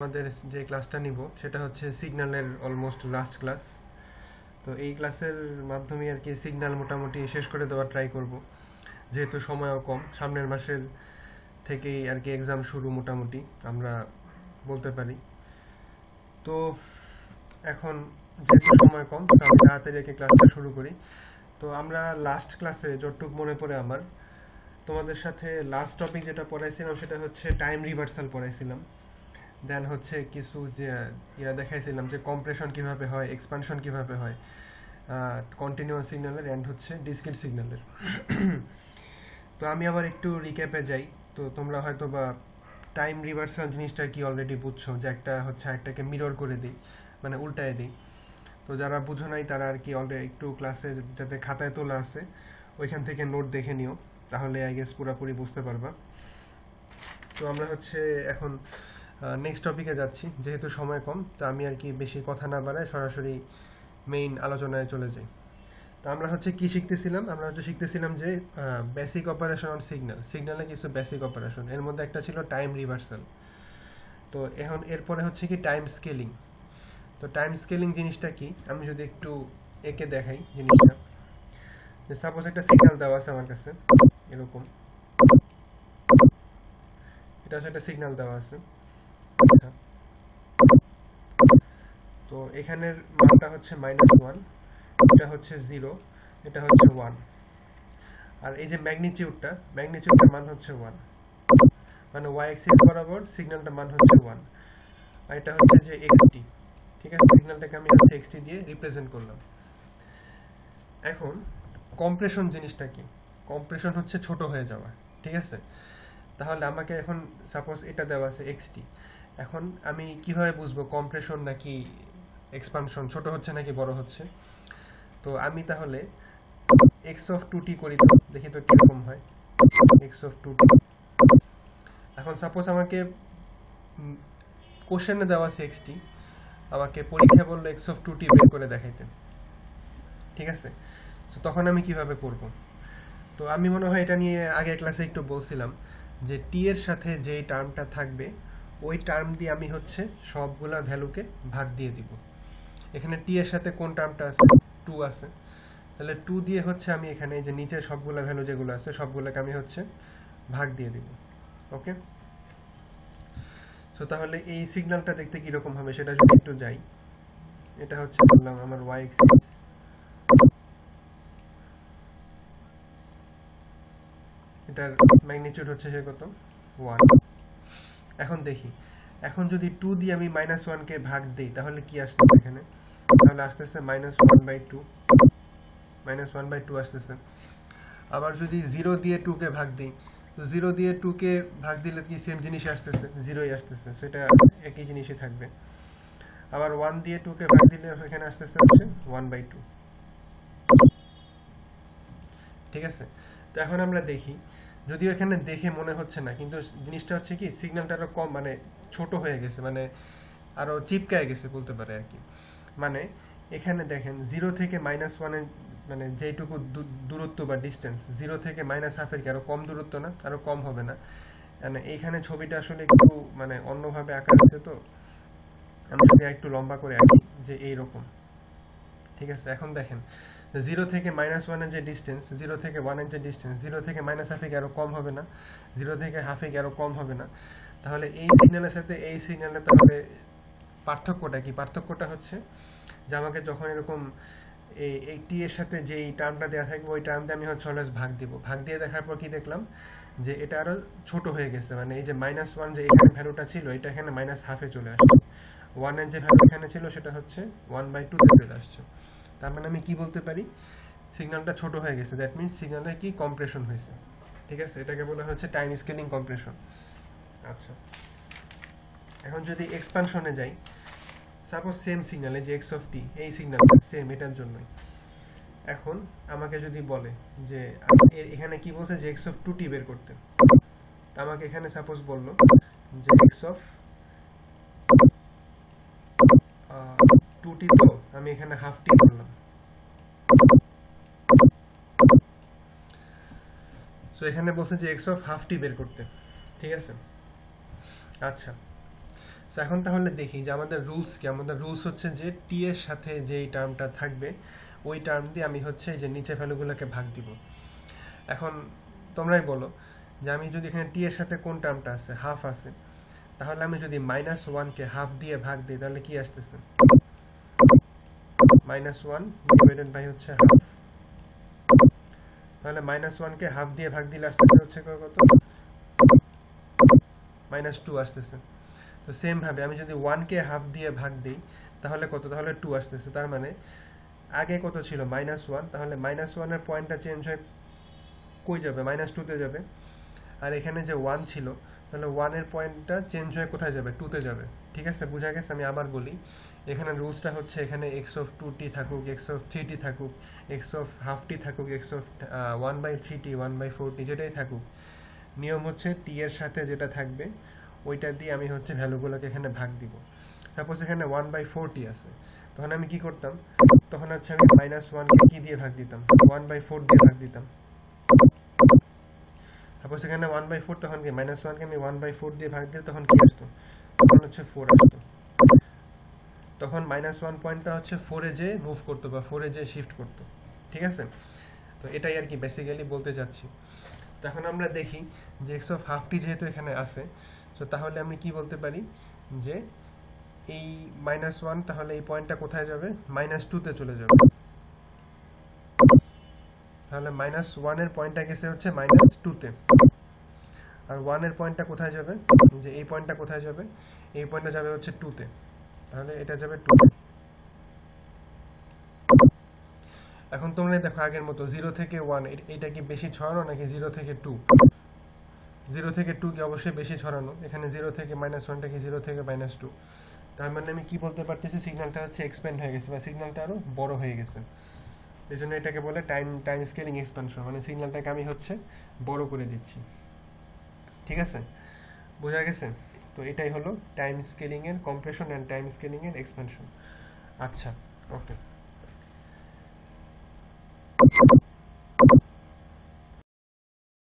আমাদের যে ক্লাসটা নিব সেটা হচ্ছে সিগন্যালের অলমোস্ট লাস্ট ক্লাস। তো এই ক্লাসের মাধ্যমে আর কি সিগন্যাল মোটামুটি শেষ করে দেওয়ার ট্রাই করব, যেহেতু সময়ও কম, সামনের মাসের থেকেই আর কি এক্সাম শুরু মোটামুটি আমরা বলতে পারি। তো এখন যেহেতু সময় কম, তো আমি তাড়াতাড়ি আর কি ক্লাসটা শুরু করি। তো আমরা লাস্ট ক্লাসে যতটুকু মনে পড়ে আমার, তোমাদের সাথে লাস্ট টপিক যেটা পড়াইছিলাম সেটা হচ্ছে টাইম রিভার্সাল পড়াইছিলাম। দেন হচ্ছে কিছু যে দেখাইছিলাম যে কম্প্রেশন কিভাবে হয়, এক্সপানশন কিভাবে হয়, কন্টিনিউয়াস সিগন্যালের এন্ড হচ্ছে ডিসক্রিট সিগন্যালের। তো আমি আবার একটু রিক্যাপে যাই। তো তোমরা হয়তো বা টাইম রিভার্সাল জিনিসটা কি অলরেডি বুঝছো, যে একটা হচ্ছে একটাকে মিরর করে দিই, মানে উল্টায় দিই। তো যারা বুঝো নাই তারা আর কি অলরেডি একটু ক্লাসে যাতে খাতায় তোলা আছে ওইখান থেকে নোট দেখে নিও, তাহলে আই গেস পুরোপুরি বুঝতে পারবা। তো আমরা হচ্ছে এখন নেক্সট টপিকে যাচ্ছি, যেহেতু সময় কম, তো আমি আর কি বেশি কথা না বাড়ায় সরাসরি মেইন আলোচনায় চলে যাই। তো আমরা হচ্ছে কি শিখতেছিলাম, আমরা হচ্ছে শিখতেছিলাম যে বেসিক অপারেশন অন সিগন্যাল, সিগন্যালে কিছু বেসিক অপারেশন, এর মধ্যে একটা ছিল টাইম রিভার্সাল। তো এখন এরপরে হচ্ছে কি টাইম স্কেলিং। তো টাইম স্কেলিং জিনিসটা কি, আমি যদি একটু এঁকে দেখাই জিনিসটা, যে সাপোজ একটা সিগন্যাল দেওয়া আছে আমার কাছে এরকম, এটা হচ্ছে একটা সিগন্যাল দেওয়া আছে। আচ্ছা, তো এখানের মানটা হচ্ছে -1, এটা হচ্ছে 0, এটা হচ্ছে 1, আর এই যে ম্যাগনিটিউডটার মান হচ্ছে 1, মানে y অ্যাক্সিস বরাবর সিগন্যালটার মান হচ্ছে 1, আর এটা হচ্ছে যে xt। ঠিক আছে, সিগন্যালটাকে আমি হচ্ছে xt দিয়ে রিপ্রেজেন্ট করলাম। এখন কম্প্রেশন জিনিসটা কি, কম্প্রেশন হচ্ছে ছোট হয়ে যাওয়া। ঠিক আছে, তাহলে আমাকে এখন সাপোজ এটা দেওয়া আছে xt, এখন আমি কিভাবে বুঝবো কম্প্রেশন নাকি এক্সপানশন, ছোট হচ্ছে নাকি বড় হচ্ছে? তো আমি তাহলে x অফ 2t করি, তো দেখি তো কিরকম হয় x অফ 2t। এখন সাপোজ আমাকে কোশ্চেনে দেওয়া আছে xt, আমাকে পরীক্ষা বললো x অফ 2t বের করে দেখাইতে। ঠিক আছে, তো তখন আমি কিভাবে করব? তো আমি মনে হয় এটা নিয়ে আগের ক্লাসে একটু বলছিলাম যে t এর সাথে যেই টার্মটা থাকবে ওই টার্ম দিয়ে আমি হচ্ছে সবগুলা ভ্যালুকে ভাগ দিয়ে দিব। এখানে t এর সাথে কোন টার্মটা আছে, 2 আছে, তাহলে 2 দিয়ে হচ্ছে আমি এখানে যে নিচে সবগুলা ভ্যালু যেগুলো আছে সবগুলোকে আমি হচ্ছে ভাগ দিয়ে দিব। ওকে, সো তাহলে এই সিগন্যালটা দেখতে কিরকম হবে সেটা যদি একটু যাই, এটা হচ্ছে বললাম আমার y অ্যাক্সিস, এটার ম্যাগনিটিউড হচ্ছে সে কত, 1। এখন দেখি, এখন যদি 2 দিয়ে আমি -1 কে ভাগ দেই তাহলে কি আসতেছে এখানে, তাহলে আসতেছে -1/2, -1/2 আসতেছে। আবার যদি 0 দিয়ে 2 কে ভাগ দিই, তো 0 দিয়ে 2 কে ভাগ দিলে কি সেম জিনিসই আসতেছে, 0ই আসতেছে, সেটা একই জিনিসই থাকবে। আবার 1 দিয়ে 2 কে ভাগ দিলে এখানে আসতেছে হচ্ছে 1/2। ঠিক আছে, তো এখন আমরা দেখি, যদিও এখানে দেখে মনে হচ্ছে না, কিন্তু জিনিসটা হচ্ছে কি সিগন্যালটা আরো কম, মানে ছোট হয়ে গেছে, মানে আরো চিপকায় গেছে বলতে পারে আর কি। মানে এখানে দেখেন 0 থেকে -1 এর মানে যেটুকু দূরত্ব বা ডিস্টেন্স, 0 থেকে -1/2 এর কি আরো কম দূরত্ব না, আরো কম হবে না? মানে এইখানে ছবিটা আসলে একটু মানে অন্যভাবে আঁকা আছে। তো আমি যদি একটু লম্বা করে আঁকি যে এইরকম। ঠিক আছে, এখন দেখেন 0 থেকে -1 এর যে ডিস্টেন্স, 0 থেকে 1 এর যে ডিস্টেন্স, 0 থেকে -1/2 এর আরো কম হবে না, 0 থেকে 1/2 এর আরো কম হবে না? তাহলে এই সিগন্যালের সাথে এই সিগন্যালের তাহলে পার্থক্যটা কি? পার্থক্যটা হচ্ছে যে আমাকে যখন এরকম এই টি এর সাথে যেই টার্মটা দেওয়া থাকবে ওই টার্ম দিয়ে আমি হচ্ছে অলওয়েজ ভাগ দিব। ভাগ দিয়ে দেখার পর কি দেখলাম, যে এটা আরো ছোট হয়ে গেছে, মানে এই যে -1 যে এখানে ভ্যালুটা ছিল এটা এখানে -1/2 এ চলে আসছে। 1 এর যে ভ্যালু এখানে ছিল সেটা হচ্ছে 1/2 তে চলে আসছে। তার মানে আমি কি বলতে পারি, সিগন্যালটা ছোট হয়ে গেছে, দ্যাট মিন্স সিগন্যালের কি কম্প্রেশন হয়েছে। ঠিক আছে, এটাকে বলা হচ্ছে টাইম স্কেলিং কম্প্রেশন। আচ্ছা, এখন যদি এক্সপানশনে যাই, সাপোজ সেম সিগন্যাল, এই যে x অফ t, এই সিগন্যালটা সেম এটার জন্যই। এখন আমাকে যদি বলে যে এখানে কি বলছে যে x অফ 2t বের করতে, আমাকে এখানে সাপোজ বলল যে x অফ 2t, তো আমি এখানে হাফ t ধরলাম। সো এখানে বলছে যে x অফ হাফ t বের করতে। ঠিক আছে, আচ্ছা, তো এখন তাহলে দেখি যে আমাদের রুলস কি। আমাদের রুলস হচ্ছে যে টি এর সাথে যেই টার্মটা থাকবে ওই টার্ম দিয়ে আমি হচ্ছে যে নিচে ভ্যালুগুলোকে ভাগ দিব। এখন তোমরাই বলো যে আমি যদি এখানে টি এর সাথে কোন টার্মটা আছে, হাফ আছে, তাহলে আমি যদি -1 কে হাফ দিয়ে ভাগ দিই তাহলে কি আসতেছে, -1 ডিভাইডেড বাই হচ্ছে হাফ। তাহলে -1 কে হাফ দিয়ে ভাগ দিলে আসতেছে হচ্ছে কত, -2 আসতেছে। তো সেম ভাবে আমি যদি 1 কে হাফ দিয়ে ভাগ দিই তাহলে কত, তাহলে 2 আসতেছে। তার মানে আগে কত ছিল, -1, তাহলে -1 এর পয়েন্টটা চেঞ্জ হয়ে কই যাবে, -2 তে যাবে। আর এখানে যে 1 ছিল, তাহলে 1 এর পয়েন্টটা চেঞ্জ হয়ে কোথায় যাবে, 2 তে যাবে। ঠিক আছে, বোঝা গেছে? আমি আবার বলি, এখানে রুলসটা হচ্ছে এখানে x(2t) থাকুক, x(3t) থাকুক, x(half)t থাকুক, x(1/3t), 1/4t, যেটাই থাকুক, নিয়ম হচ্ছে টি এর সাথে যেটা থাকবে ওইটা দিয়ে আমি হচ্ছে ভ্যালুগুলোকে এখানে ভাগ দিব। সাপোজ এখানে 1/4t আছে, তখন আমি কি করতাম, তখন হচ্ছে আমি -1 কে কি দিয়ে ভাগ দিতাম, 1/4 দিয়ে ভাগ দিতাম। সাপোজ এখানে 1/4, তখন কি -1 কে আমি 1/4 দিয়ে ভাগ দিলে তখন কি আসতো, তখন হচ্ছে 4 আসতো। তখন -1 পয়েন্টটা হচ্ছে 4 এ যে মুভ করতো বা 4 এ যে শিফট করতো। ঠিক আছে, তো এটাই আর কি বেসিক্যালি বলতে চাচ্ছি। তো এখন আমরা দেখি যে x(half)t যেহেতু এখানে আছে, তো তাহলে আমি কি বলতে পারি যে এই -1 তাহলে এই পয়েন্টটা কোথায় যাবে, -2 তে চলে যাবে। তাহলে -1 এর পয়েন্টটা গেছে হচ্ছে -2 তে, আর 1 এর পয়েন্টটা কোথায় যাবে, যে এই পয়েন্টটা কোথায় যাবে, এই পয়েন্টটা যাবে হচ্ছে 2 তে, তাহলে এটা যাবে 2 তে। এখন তোমরা দেখো আগের মতো 0 থেকে 1 এটা কি বেশি ছড়ানো নাকি 0 থেকে 2? 0 থেকে 2 কি অবশ্যই বেশি ছড়ানো। এখানে 0 থেকে -1টা কি 0 থেকে -2। তার মানে আমি কি বলতে পারতেছি, সিগন্যালটা হচ্ছে এক্সপ্যান্ড হয়ে গেছে বা সিগন্যালটা আরো বড় হয়ে গেছে। এই জন্য এটাকে বলে টাইম স্কেলিং এক্সপানশন, মানে সিগন্যালটাকে আমি হচ্ছে বড় করে দিচ্ছি। ঠিক আছে, বোঝা গেছে? তো এটাই হলো টাইম স্কেলিং এর কম্প্রেশন এন্ড টাইম স্কেলিং এর এক্সপানশন। আচ্ছা, ওকে।